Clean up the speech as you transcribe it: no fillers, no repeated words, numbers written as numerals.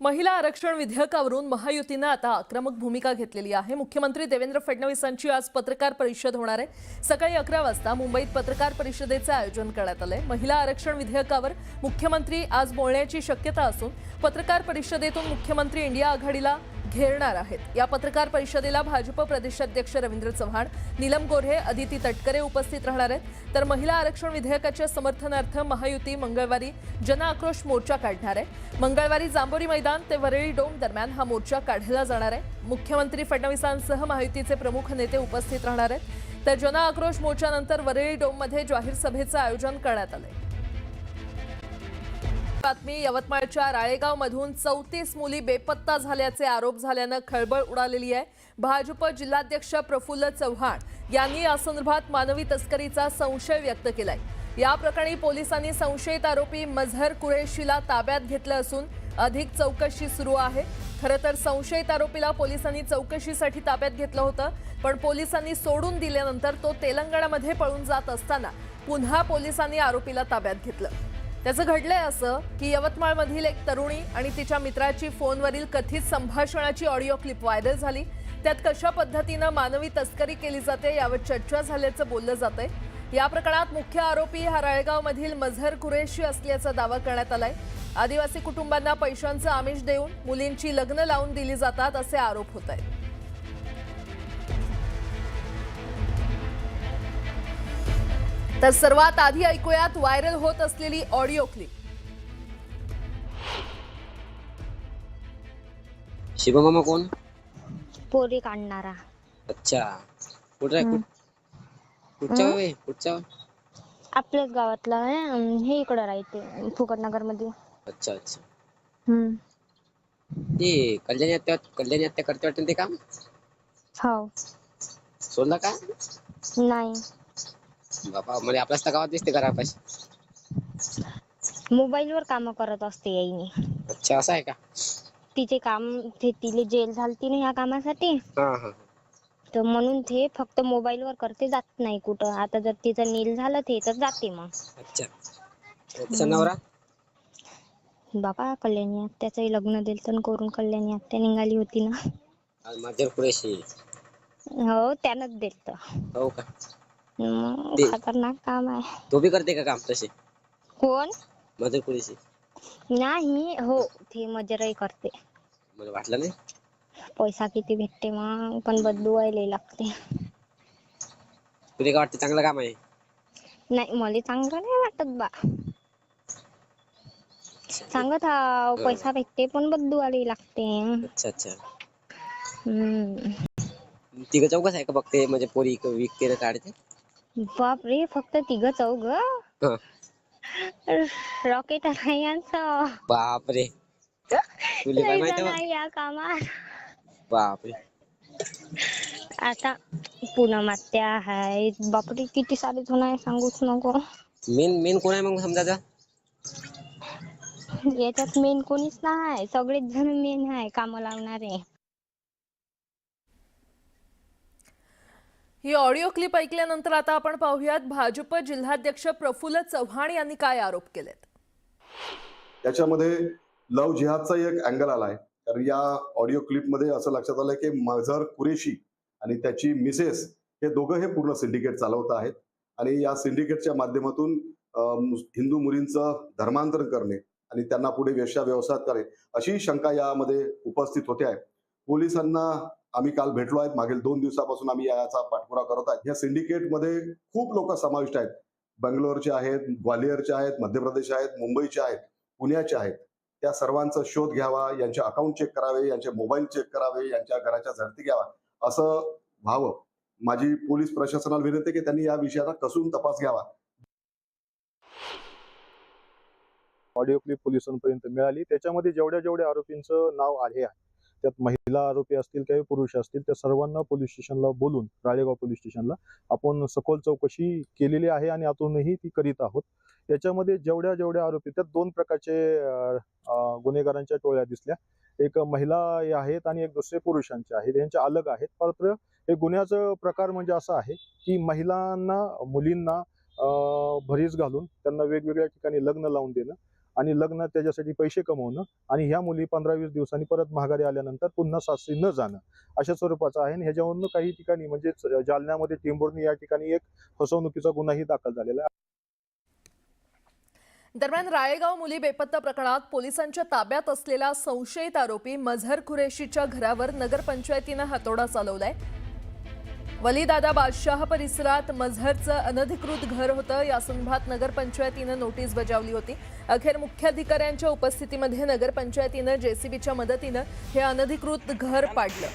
महिला आरक्षण विधेयकावरून महायुतीने आता आक्रमक भूमिका घेतलेली आहे। मुख्यमंत्री देवेंद्र फडणवीसांची आज पत्रकार परिषद होणार आहे। सकाळी 11 वाजता मुंबईत पत्रकार परिषदेचे आयोजन करण्यात आले। महिला आरक्षण विधेयकावर मुख्यमंत्री आज बोलण्याची शक्यता असून पत्रकार परिषदेतून मुख्यमंत्री इंडिया आघाडीला घेरणार आहेत। या पत्रकार परिषदेला भाजप प्रदेशाध्यक्ष रवींद्र चव्हाण, नीलम गोऱ्हे, अदिती तटकरे उपस्थित राहणार आहेत। तर महिला आरक्षण विधेयकाच्या समर्थनार्थ महायुती मंगळवारी जन आक्रोश मोर्चा काढणार आहे। मंगळवारी जांभोरी मैदान ते वरळी डोम दरम्यान हा मोर्चा काढला जाणार आहे। मुख्यमंत्री फडणवीसांसह महायुतीचे प्रमुख नेते उपस्थित राहणार आहेत। तर जन आक्रोश मोर्चानंतर वरळी डोममध्ये जाहीर सभेचं आयोजन करण्यात आलंय। बातमी यवतमाळच्या राळेगावमधून 34 मुली बेपत्ता झाल्याचे आरोप झाल्याने खळबळ उडालेली आहे। भाजप जिल्हाध्यक्ष प्रफुल्ल चव्हाण यांनी या संदर्भात मानवी तस्करीचा संशय व्यक्त केलाय। या प्रकरणी पोलिसांनी संशयित आरोपी मझहर कुरेशीला ताब्यात घेतलं असून अधिक चौकशी सुरू आहे। खरं तर संशयित आरोपीला पोलिसांनी चौकशीसाठी ताब्यात घेतलं होतं, पण पोलिसांनी सोडून दिल्यानंतर तो तेलंगणामध्ये पळून जात असताना पुन्हा पोलिसांनी आरोपीला ताब्यात घेतलं। त्याचं घडलंय असं की यवतमाळमधील एक तरुणी आणि तिच्या मित्राची फोनवरील कथित संभाषणाची ऑडिओ क्लिप व्हायरल झाली। त्यात कशा पद्धतीने मानवी तस्करी केली जाते यावर चर्चा झाल्याचं बोललं जातंय। या प्रकरणात मुख्य आरोपी हा राळेगावमधील मझहर कुरेशी असल्याचा दावा करण्यात आलाय। आदिवासी कुटुंबांना पैशांचं आमिष देऊन मुलींची लग्न लावून दिली जातात असे आरोप होत आहेत। तर सर्वात आधी ऐकूयात व्हायरल होत असलेली ऑडिओ क्लिप। शिवमामा कोण? पोरी काढणारा। अच्छा, कुठचा आपल्याच गावातला आहे। हे इकडे राहते फुकटनगर मध्ये। अच्छा अच्छा, हम्म, ते कल्याणी आत्या करते वाटतं ते काम। हो। सोडला का? नाही, बाबा मला आपल्याच तर गावात दिसते घरापाशी। मोबाईल वर काम करत असते याईने। अच्छा, असं आहे का? तिचे काम तिले जेल झालती ना ह्या कामासाठी, हा हा, तर म्हणून ते फक्त मोबाईल वर करते, जात नाही कुठं। आता जर तिचं नील झालं ते तर जाते मग। अच्छा, तिचा नवरा? बाबा कल्याणी आत्याचंही लग्न दिलं तर करून कल्याणी आत्या निघाली होती ना। मझहर कुरेशी। हो, त्यानंच दिलं। हो का? खतरनाक काम आहे। तो भी करते का काम तसे? कोण? मझहर कुरेशी नाही, हो ते मजरही करते। मला वाटलं नाही। पैसा किती भेटते मग, पण बदलू व्हायला लागते। तुला काय वाटतं चांगलं काम आहे? नाही, मला चांगलं नाही वाटत बा। सांगत हा पैसा भेटते पण बदलू व्हायला लागते। अच्छा अच्छा, हम्म, तिघ चौकच आहे का फक्त म्हणजे पोरी विकते ना काढते? बाप रे, फक्त तिघ चौघ? हा, रॉकेट आहे यांचं। बाप रे, तुला काय लय माहिती जण मग? आहे या कामात। बाप रे, आता पूनम आत्या आहे, बापरे किती सारे जण आहे, सांगूच नको। मेन कोण आहे मग समजायचा? याच्यात मेन कोणीच नाही, सगळेच जण मेन आहे काम लावणारे। ही ऑडिओ क्लिप ऐकल्यानंतर आता आपण पाहूयात भाजप जिल्हाध्यक्ष प्रफुल्ल चव्हाण यांनी काय आरोप केलेत। याच्यामध्ये लव्ह जिहादचा एक अँगल आलाय। तर या ऑडिओ क्लिपमध्ये असं लक्षात आलंय की मझहर कुरेशी आणि त्याची मिसेस हे दोघं हे पूर्ण सिंडिकेट चालवत आहेत आणि या सिंडिकेटच्या माध्यमातून हिंदू मुलींचं धर्मांतरण करणे आणि त्यांना पुढे वेश्या व्यवसायात करणे अशी शंका यामध्ये उपस्थित होते आहे। पोलिसांना आम्ही काल भेटलो आहेत, मागील 2 दिवसापासून आम्ही याचा पाठपुरावा करत आहोत। या सिंडिकेटमध्ये खूप लोक समाविष्ट आहेत। बंगलोरचे आहेत, ग्वालियरचे आहेत, मध्य प्रदेश आहेत, मुंबईचे आहेत, पुण्याचे आहेत। त्या सर्वांचा शोध घ्यावा, यांचे अकाउंट चेक करावे, यांचे मोबाईल चेक करावे, यांच्या घराच्या झडती घ्यावा असं व्हावं। माझी पोलीस प्रशासनाला विनंती की त्यांनी या विषयाचा कसून तपास घ्यावा। ऑडिओ क्लिप पोलिसांपर्यंत मिळाली, त्याच्यामध्ये जेवढ्या आरोपींचं नाव आहे, त्यात महिला आरोपी असतील काही पुरुष असतील, त्या सर्वांना पोलीस स्टेशनला बोलून राळेगाव पोलीस स्टेशनला आपण सखोल चौकशी केलेली आहे आणि आतूनही ती करीत आहोत। याच्यामध्ये जेवढ्या आरोपी, त्यात 2 प्रकारचे गुन्हेगारांच्या टोळ्या दिसल्या। एक महिला आहेत आणि एक दुसरे पुरुषांचे आहेत, यांच्या अलग आहेत। मात्र हे गुन्ह्याचं प्रकार म्हणजे असं आहे की मुलींना भरीस घालून त्यांना वेगवेगळ्या ठिकाणी लग्न लावून देणं आणि लग्न त्याच्यासाठी पैसे कमवणं आणि ह्या मुली 15-20 दिवसांनी परत माघारी आल्यानंतर पुन्हा सासरी न जाणं अशा स्वरूपाचं आहे. आणि ह्याच्यावरून काही ठिकाणी म्हणजे जालन्यामध्ये टेंभुर्णी या ठिकाणी एक फसवणुकीचा गुन्हाही दाखल झालेला आहे. दरम्यान राळेगाव मुली बेपत्ता प्रकरणात पोलिसांच्या ताब्यात असलेला संशयित आरोपी मझहर कुरेशीच्या घरावर नगरपंचायतीनं हातोडा चालवलाय. वलीदादा बादशाह परिसरात मझहरचं अनधिकृत घर होतं. या संदर्भात नगरपंचायतीनं नोटीस बजावली होती. अखेर मुख्याधिकाऱ्यांच्या उपस्थितीमध्ये नगरपंचायतीनं जेसीबीच्या मदतीनं हे अनधिकृत घर पाडलं.